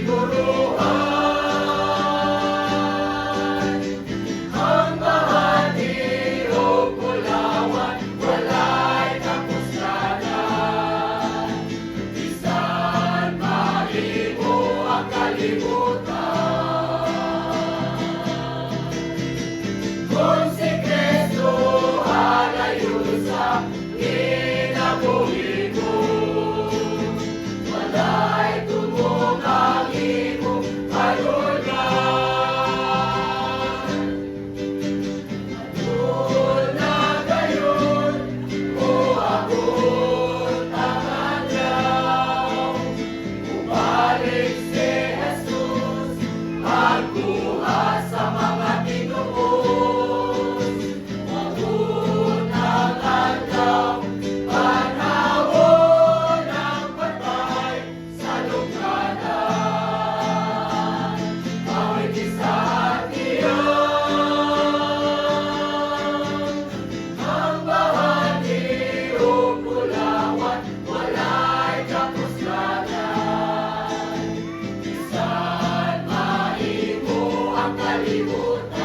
tiguruhan. Ang bahagi o Pulawan, walay kapustanan. Bisan mahimo ang kalibutan. Kung si Kristo halayo sa kinabuhi mo, walay tubong ang imong kalugan. Atol na gayon, o abot ang adlaw. Bumalik si Jesus, magbuhat sa mga tinuod. Abot ang adlaw, panahon ang patay sa lungganan. Awit sa hatiyan, ang bahagi o Pulawan, walay kapuslanan. Bisan mahimo ang kalibutan.